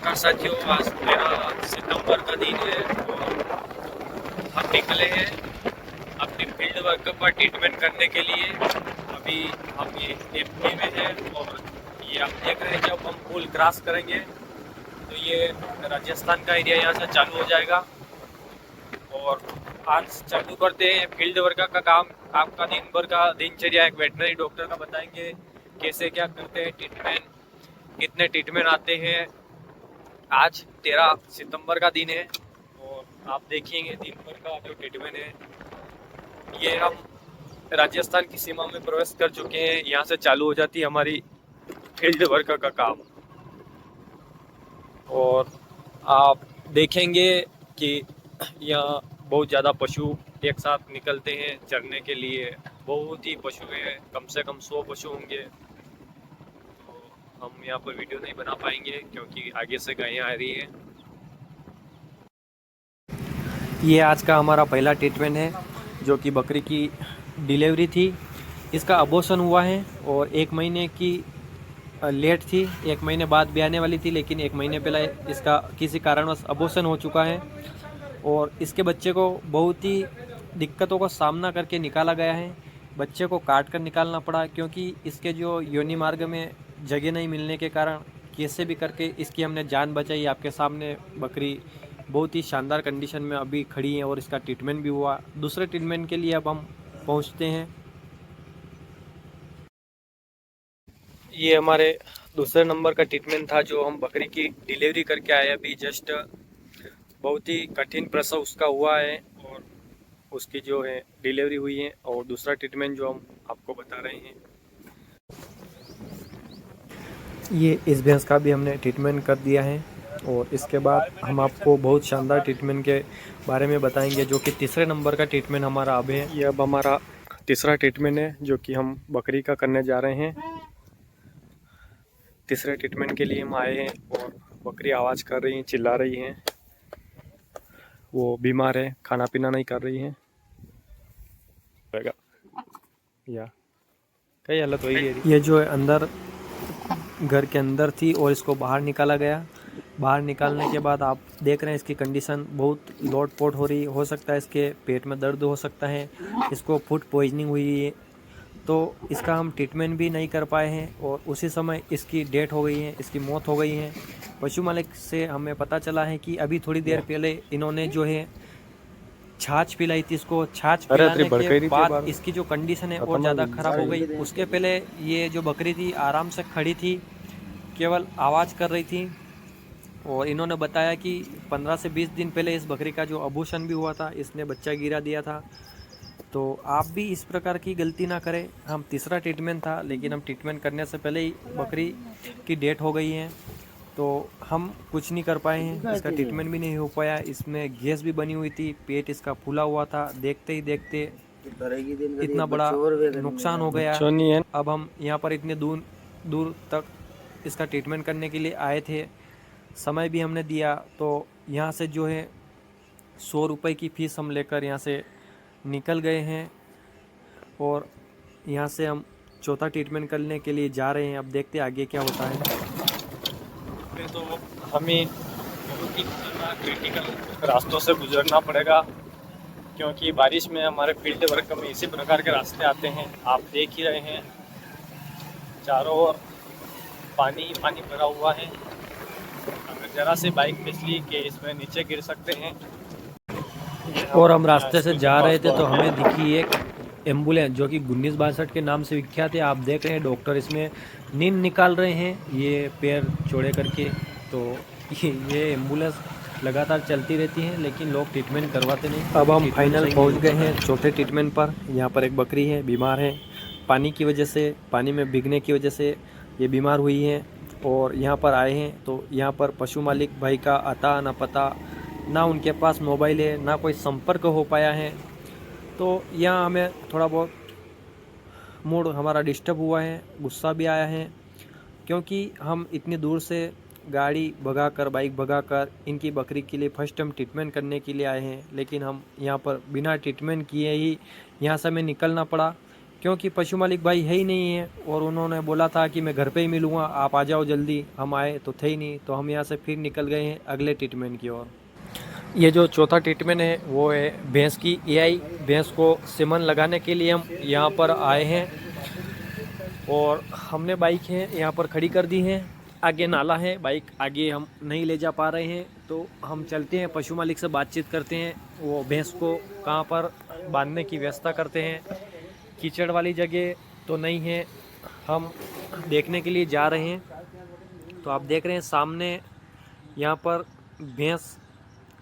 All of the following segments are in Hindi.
नमस्कार साथियों, आज 13 सितंबर का दिन है और हम निकले हैं अपनी फील्ड वर्क पर ट्रीटमेंट करने के लिए। अभी हम ये एमपी में हैं और ये आप देख रहे हैं, जब हम पुल क्रॉस करेंगे तो ये राजस्थान का एरिया यहाँ से चालू हो जाएगा। और आज चालू करते हैं फील्ड वर्क का काम। आपका दिन भर का दिनचर्या एक वेटनरी डॉक्टर का बताएंगे, कैसे क्या करते हैं, ट्रीटमेंट कितने ट्रीटमेंट आते हैं। आज 13 सितंबर का दिन है और आप देखेंगे दिन भर का जो ट्रीटमेंट है, ये हम राजस्थान की सीमा में प्रवेश कर चुके हैं। यहाँ से चालू हो जाती है हमारी फील्ड वर्क का काम। और आप देखेंगे कि यहाँ बहुत ज़्यादा पशु एक साथ निकलते हैं चरने के लिए। बहुत ही पशु हैं, कम से कम 100 पशु होंगे। हम यहाँ पर वीडियो नहीं बना पाएंगे क्योंकि आगे से गायें आ रही हैं। ये आज का हमारा पहला ट्रीटमेंट है, जो कि बकरी की डिलीवरी थी। इसका अबॉर्शन हुआ है और 1 महीने की लेट थी, 1 महीने बाद भी आने वाली थी, लेकिन 1 महीने पहले इसका किसी कारणवश अबॉर्शन हो चुका है। और इसके बच्चे को बहुत ही दिक्कतों का सामना करके निकाला गया है। बच्चे को काट कर निकालना पड़ा क्योंकि इसके जो योनि मार्ग में जगह नहीं मिलने के कारण कैसे भी करके इसकी हमने जान बचाई। आपके सामने बकरी बहुत ही शानदार कंडीशन में अभी खड़ी है और इसका ट्रीटमेंट भी हुआ। दूसरे ट्रीटमेंट के लिए अब हम पहुंचते हैं। ये हमारे दूसरे नंबर का ट्रीटमेंट था, जो हम बकरी की डिलीवरी करके आए अभी जस्ट। बहुत ही कठिन प्रसव उसका हुआ है और उसकी जो है डिलीवरी हुई है। और दूसरा ट्रीटमेंट जो हम आपको बता रहे हैं, ये इस भैंस का भी हमने ट्रीटमेंट कर दिया है। और इसके बाद हम आपको बहुत शानदार ट्रीटमेंट के बारे में बताएंगे, जो कि तीसरे नंबर का ट्रीटमेंट हमारा अब है। ये अब हमारा तीसरा ट्रीटमेंट है जो कि हम बकरी का करने जा रहे हैं। तीसरे ट्रीटमेंट के लिए हम आए हैं और बकरी आवाज़ कर रही हैं, चिल्ला रही हैं। वो बीमार है, खाना पीना नहीं कर रही हैं। या कई हालत हुई। ये जो है अंदर घर के अंदर थी और इसको बाहर निकाला गया। बाहर निकालने के बाद आप देख रहे हैं इसकी कंडीशन बहुत लोटपोट हो रही। हो सकता है इसके पेट में दर्द हो सकता है, इसको फूड पॉइजनिंग हुई है, तो इसका हम ट्रीटमेंट भी नहीं कर पाए हैं। और उसी समय इसकी डेथ हो गई है, इसकी मौत हो गई है। पशु मालिक से हमें पता चला है कि अभी थोड़ी देर पहले इन्होंने जो है छाछ पिलाई थी इसको। छाछ पिलाने के बाद इसकी जो कंडीशन है और ज़्यादा ख़राब हो गई। उसके पहले ये जो बकरी थी आराम से खड़ी थी, केवल आवाज़ कर रही थी। और इन्होंने बताया कि 15 से 20 दिन पहले इस बकरी का जो अबॉर्शन भी हुआ था, इसने बच्चा गिरा दिया था। तो आप भी इस प्रकार की गलती ना करें। हम तीसरा ट्रीटमेंट था, लेकिन हम ट्रीटमेंट करने से पहले ही बकरी की डेथ हो गई है, तो हम कुछ नहीं कर पाए हैं। इसका ट्रीटमेंट भी नहीं हो पाया। इसमें गैस भी बनी हुई थी, पेट इसका फूला हुआ था। देखते ही देखते इतना बड़ा नुकसान हो गया। अब हम यहाँ पर इतने दूर दूर तक इसका ट्रीटमेंट करने के लिए आए थे, समय भी हमने दिया। तो यहाँ से जो है 100 रुपये की फ़ीस हम लेकर यहाँ से निकल गए हैं और यहाँ से हम चौथा ट्रीटमेंट करने के लिए जा रहे हैं। अब देखते हैं आगे क्या होता है। फिर तो हमें बहुत ही खतरनाक क्रिटिकल रास्तों से गुजरना पड़ेगा, क्योंकि बारिश में हमारे फील्ड वर्क में इसी प्रकार के रास्ते आते हैं। आप देख ही रहे हैं, चारों ओर पानी ही पानी भरा हुआ है। अगर जरा से बाइक फिसली के इसमें नीचे गिर सकते हैं। और हम रास्ते से जा रहे थे तो हमें दिखी एक एम्बुलेंस, जो कि 1962 के नाम से विख्यात है। आप देख रहे हैं डॉक्टर इसमें नींद निकाल रहे हैं, ये पैर चौड़े करके। तो ये एम्बुलेंस लगातार चलती रहती है, लेकिन लोग ट्रीटमेंट करवाते नहीं। अब हम फाइनल पहुंच गए हैं चौथे ट्रीटमेंट पर। यहाँ पर एक बकरी है, बीमार है। पानी की वजह से, पानी में भीगने की वजह से ये बीमार हुई है और यहाँ पर आए हैं। तो यहाँ पर पशु मालिक भाई का अता न पता, ना उनके पास मोबाइल है, ना कोई संपर्क हो पाया है। तो यहाँ हमें थोड़ा बहुत मूड हमारा डिस्टर्ब हुआ है, गुस्सा भी आया है, क्योंकि हम इतनी दूर से गाड़ी भगाकर, बाइक भगाकर इनकी बकरी के लिए फर्स्ट टाइम ट्रीटमेंट करने के लिए आए हैं, लेकिन हम यहाँ पर बिना ट्रीटमेंट किए ही यहाँ से हमें निकलना पड़ा। क्योंकि पशु मालिक भाई है ही नहीं है, और उन्होंने बोला था कि मैं घर पे ही मिलूँगा, आप आ जाओ जल्दी। हम आए तो थे ही नहीं, तो हम यहाँ से फिर निकल गए हैं अगले ट्रीटमेंट की ओर। ये जो चौथा ट्रीटमेंट है वो है भैंस की एआई। भैंस को सीमन लगाने के लिए हम यहाँ पर आए हैं, और हमने बाइक है यहाँ पर खड़ी कर दी है। आगे नाला है, बाइक आगे हम नहीं ले जा पा रहे हैं, तो हम चलते हैं, पशु मालिक से बातचीत करते हैं, वो भैंस को कहाँ पर बांधने की व्यवस्था करते हैं। कीचड़ वाली जगह तो नहीं है, हम देखने के लिए जा रहे हैं। तो आप देख रहे हैं सामने यहाँ पर भैंस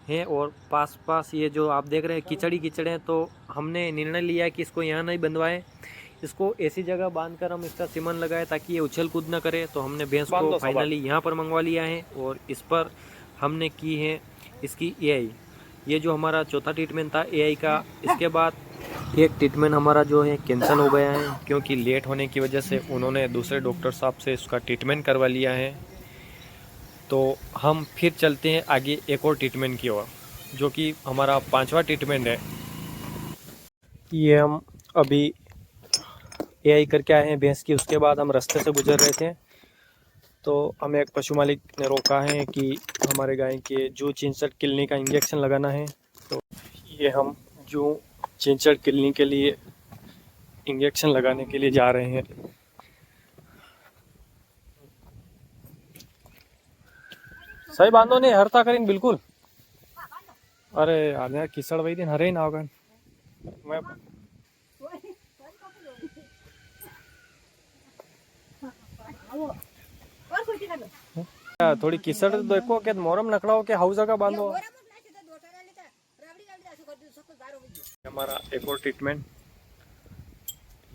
है, और पास पास ये जो आप देख रहे हैं कीचड़ ही कीचड़ हैं। तो हमने निर्णय लिया है कि इसको यहाँ नहीं बंधवाएं, इसको ऐसी जगह बांधकर हम इसका सीमन लगाए ताकि ये उछल कूद न करे। तो हमने भैंस को फाइनली यहाँ पर मंगवा लिया है, और इस पर हमने की है इसकी एआई। ये जो हमारा चौथा ट्रीटमेंट था एआई का, इसके बाद एक ट्रीटमेंट हमारा जो है कैंसिल हो गया है, क्योंकि लेट होने की वजह से उन्होंने दूसरे डॉक्टर साहब से इसका ट्रीटमेंट करवा लिया है। तो हम फिर चलते हैं आगे एक और ट्रीटमेंट की ओर, जो कि हमारा 5वां ट्रीटमेंट है। ये हम अभी एआई करके आए हैं भैंस की। उसके बाद हम रास्ते से गुजर रहे थे, तो हमें एक पशु मालिक ने रोका है कि हमारे गाय के जू चिंचड़ किलनी का इंजेक्शन लगाना है। तो ये हम जू चिंचड़ किलनी के लिए इंजेक्शन लगाने के लिए जा रहे हैं। सही बांधो ने हरता करें बिल्कुल। अरे यार किसड़ वही दिन हरे ही ना होगा। मैं थोड़ी किसड़ देखो के मोरम नकड़ा हो के हाउ जगह बांधो। हमारा एक और ट्रीटमेंट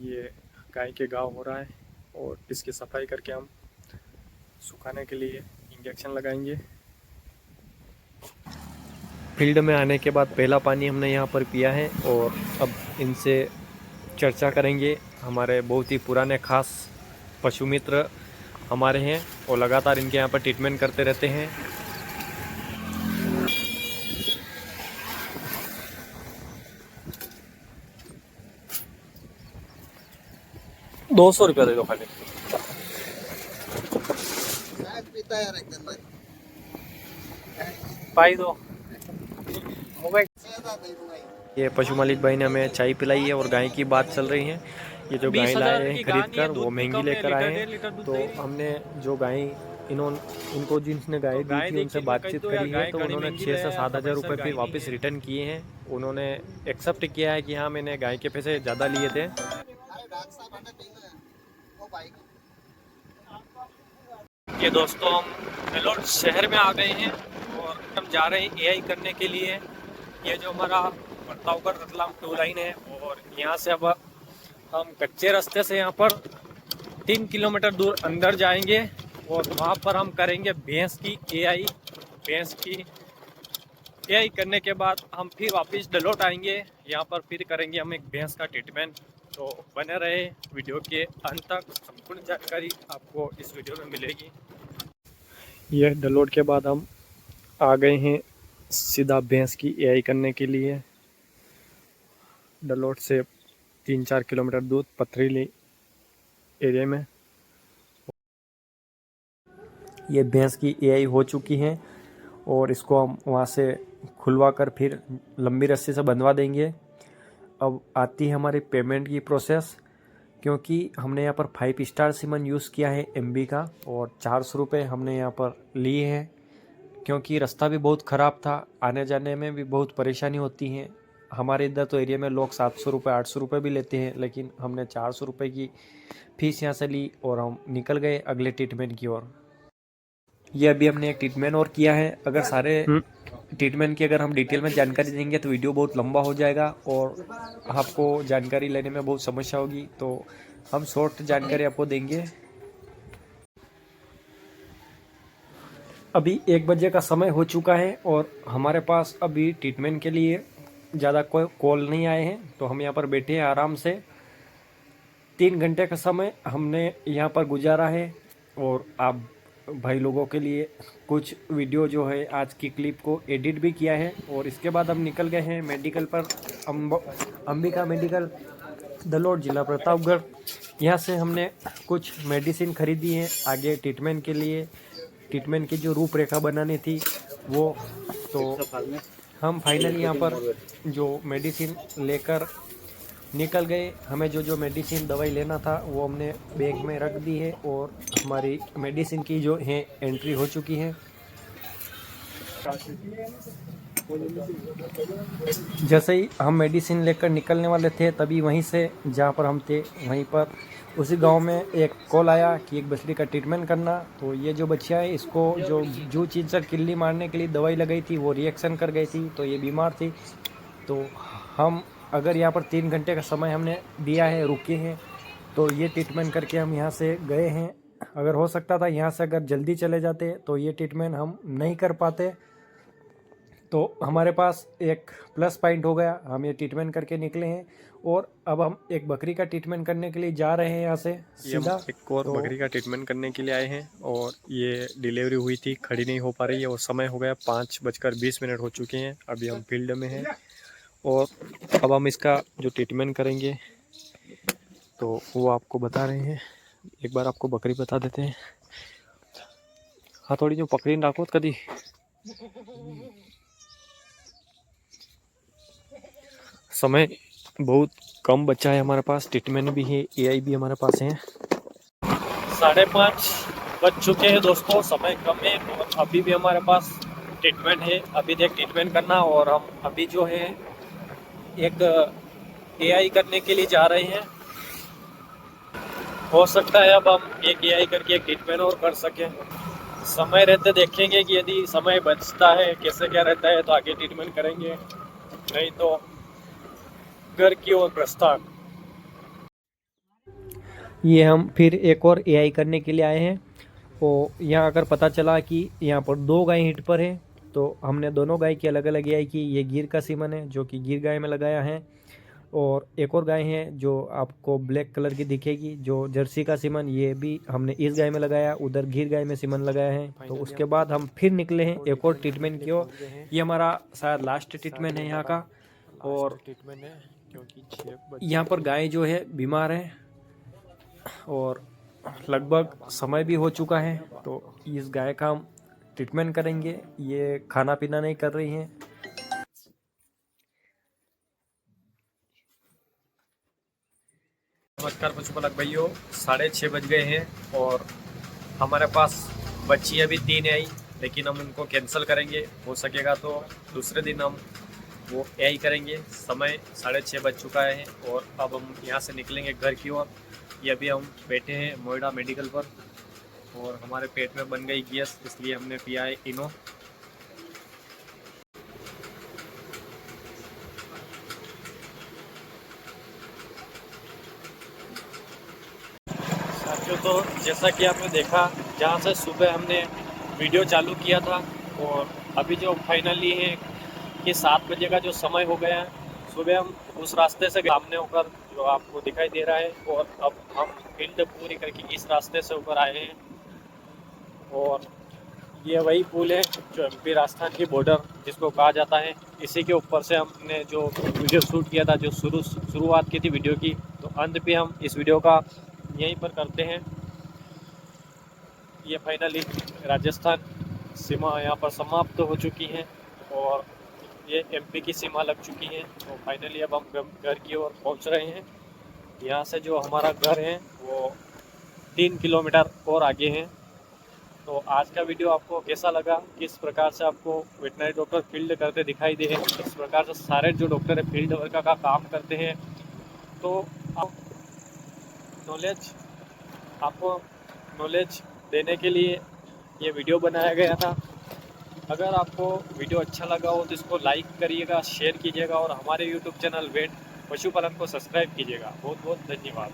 ये गाय के घाव हो रहा है, और इसकी सफाई करके हम सुखाने के लिए इंजेक्शन लगाएंगे। फील्ड में आने के बाद पहला पानी हमने यहाँ पर पिया है, और अब इनसे चर्चा करेंगे। हमारे बहुत ही पुराने खास पशु मित्र हमारे हैं, और लगातार इनके यहाँ पर ट्रीटमेंट करते रहते हैं। ₹200 दे दो खाली। पाई दो। ये पशु मालिक भाई ने हमें चाय पिलाई है, और गाय की बात चल रही है। ये जो गाय लाए हैं खरीद कर, वो महंगी लेकर आए हैं। तो हमने जो गाय इनको जिनने गाय दी थी उनसे बातचीत करी है, तो उन्होंने 6 से 7 हज़ार रुपये फिर वापस रिटर्न किए हैं। उन्होंने एक्सेप्ट किया है कि हाँ मैंने गाय के पैसे ज़्यादा लिए थे। ये दोस्तों हम मेलोड शहर में आ गए हैं, और हम जा रहे हैं एआई करने के लिए। ये जो हमारा प्रतापगढ़ रतलाम 2 लाइन है, और यहाँ से अब हम कच्चे रास्ते से यहाँ पर 3 किलोमीटर दूर अंदर जाएंगे, और वहाँ पर हम करेंगे भैंस की एआई। भैंस की एआई करने के बाद हम फिर वापस डलोट आएंगे, यहाँ पर फिर करेंगे हम एक भैंस का ट्रीटमेंट। तो बने रहे वीडियो के अंत तक, संपूर्ण जानकारी आपको इस वीडियो में मिलेगी। यह डलोट के बाद हम आ गए हैं सीधा भैंस की एआई करने के लिए। डलोट से 3-4 किलोमीटर दूर पथरीली एरिया में ये भैंस की एआई हो चुकी है, और इसको हम वहाँ से खुलवा कर फिर लंबी रस्सी से बंधवा देंगे। अब आती है हमारी पेमेंट की प्रोसेस, क्योंकि हमने यहाँ पर 5 स्टार सीमन यूज़ किया है MB का, और 400 रुपये हमने यहाँ पर लिए हैं, क्योंकि रास्ता भी बहुत ख़राब था, आने जाने में भी बहुत परेशानी होती है। हमारे इधर तो एरिया में लोग 700 रुपये 800 रुपये भी लेते हैं, लेकिन हमने 400 रुपये की फ़ीस यहाँ से ली, और हम निकल गए अगले ट्रीटमेंट की ओर। ये अभी हमने एक ट्रीटमेंट और किया है। अगर सारे ट्रीटमेंट की अगर हम डिटेल में जानकारी देंगे तो वीडियो बहुत लंबा हो जाएगा, और आपको जानकारी लेने में बहुत समस्या होगी, तो हम शॉर्ट जानकारी आपको देंगे। अभी 1 बजे का समय हो चुका है, और हमारे पास अभी ट्रीटमेंट के लिए ज़्यादा कोई कॉल नहीं आए हैं, तो हम यहाँ पर बैठे हैं आराम से। 3 घंटे का समय हमने यहाँ पर गुजारा है, और आप भाई लोगों के लिए कुछ वीडियो जो है आज की क्लिप को एडिट भी किया है। और इसके बाद हम निकल गए हैं मेडिकल पर, अंबिका मेडिकल। दलोड जिला प्रतापगढ़। यहाँ से हमने कुछ मेडिसिन खरीदी है आगे ट्रीटमेंट के लिए। ट्रीटमेंट की जो रूपरेखा बनानी थी वो, तो हम फाइनली यहाँ पर जो मेडिसिन लेकर निकल गए। हमें जो मेडिसिन दवाई लेना था वो हमने बैग में रख दी है और हमारी मेडिसिन की जो है एंट्री हो चुकी है। जैसे ही हम मेडिसिन लेकर निकलने वाले थे तभी वहीं से जहाँ पर हम थे वहीं पर उसी गांव में एक कॉल आया कि एक बछड़ी का ट्रीटमेंट करना। तो ये जो बच्चियाँ है इसको जो जू चींचड़ किल्ली मारने के लिए दवाई लगाई थी वो रिएक्शन कर गई थी, तो ये बीमार थी। तो हम अगर यहाँ पर 3 घंटे का समय हमने दिया है, रुके हैं, तो ये ट्रीटमेंट करके हम यहाँ से गए हैं। अगर हो सकता था यहाँ से अगर जल्दी चले जाते तो ये ट्रीटमेंट हम नहीं कर पाते। तो हमारे पास एक प्लस पॉइंट हो गया, हम ये ट्रीटमेंट करके निकले हैं और अब हम एक बकरी का ट्रीटमेंट करने के लिए जा रहे हैं यहाँ से सीधा। एक और बकरी का ट्रीटमेंट करने के लिए आए हैं और ये डिलीवरी हुई थी, खड़ी नहीं हो पा रही है और समय हो गया 5:20 हो चुके हैं। अभी हम फील्ड में हैं और अब हम इसका जो ट्रीटमेंट करेंगे तो वो आपको बता रहे हैं। एक बार आपको बकरी बता देते हैं। हाँ, थोड़ी जो पकड़ी रखो कदी। समय बहुत कम बचा है हमारे पास, ट्रीटमेंट भी है, एआई भी हमारे पास है। 5:30 बज चुके हैं दोस्तों, समय कम है और अभी भी हमारे पास ट्रीटमेंट है। अभी तक ट्रीटमेंट करना और हम अभी जो है एक एआई करने के लिए जा रहे हैं। हो सकता है अब हम एक एआई करके एक ट्रीटमेंट और कर सकें। समय रहते देखेंगे कि यदि समय बचता है कैसे क्या रहता है तो आगे ट्रीटमेंट करेंगे, नहीं तो घर की ओर प्रस्थान। ये हम फिर एक और एआई करने के लिए आए हैं और यहाँ अगर पता चला कि यहाँ पर 2 गाय हिट पर है तो हमने दोनों गाय की अलग अलग एआई की। ये गिर का सीमन है जो कि गिर गाय में लगाया है और एक और गाय है जो आपको ब्लैक कलर की दिखेगी जो जर्सी का सीमन, ये भी हमने इस गाय में लगाया, उधर गिर गाय में सीमन लगाया है। तो उसके बाद हम फिर निकले हैं एक और ट्रीटमेंट की ओर। ये हमारा शायद लास्ट ट्रीटमेंट है यहाँ का और ट्रीटमेंट है क्योंकि यहाँ पर गाय जो है बीमार है और लगभग समय भी हो चुका है। तो इस गाय का हम ट्रीटमेंट करेंगे। ये खाना पीना नहीं कर रही हैं। नमस्कार पशुपालक भाइयों, 6:30 बज गए हैं और हमारे पास बच्ची अभी 3 आई, लेकिन हम उनको कैंसिल करेंगे। हो सकेगा तो दूसरे दिन हम वो एआई करेंगे। समय 6:30 बज चुका है और अब हम यहाँ से निकलेंगे घर की ओर। ये अभी हम बैठे हैं मोइडा मेडिकल पर और हमारे पेट में बन गई गैस, इसलिए हमने पिया है इनो। साथियों, तो जैसा कि आपने देखा, जहाँ से सुबह हमने वीडियो चालू किया था और अभी जो फाइनली है कि 7 बजे का जो समय हो गया है, सुबह हम उस रास्ते से सामने होकर जो आपको दिखाई दे रहा है और अब हम फील्ड पूरी करके इस रास्ते से ऊपर आए हैं और ये वही पुल है जो एमपी राजस्थान की बॉर्डर जिसको कहा जाता है। इसी के ऊपर से हमने जो वीडियो शूट किया था, जो शुरुआत की थी वीडियो की, तो अंत भी हम इस वीडियो का यहीं पर करते हैं। ये फाइनली राजस्थान सीमा यहाँ पर समाप्त हो चुकी है और ये एमपी की सीमा लग चुकी है। तो फाइनली अब हम घर की ओर पहुँच रहे हैं। यहाँ से जो हमारा घर है वो 3 किलोमीटर और आगे है। तो आज का वीडियो आपको कैसा लगा, किस प्रकार से आपको वेटनरी डॉक्टर फील्ड करते दिखाई दे, इस प्रकार से सारे जो डॉक्टर है फील्ड वर्क का काम करते हैं। तो आपको नॉलेज देने के लिए ये वीडियो बनाया गया था। अगर आपको वीडियो अच्छा लगा हो तो इसको लाइक करिएगा, शेयर कीजिएगा और हमारे यूट्यूब चैनल वेट पशुपालन को सब्सक्राइब कीजिएगा। बहुत बहुत धन्यवाद।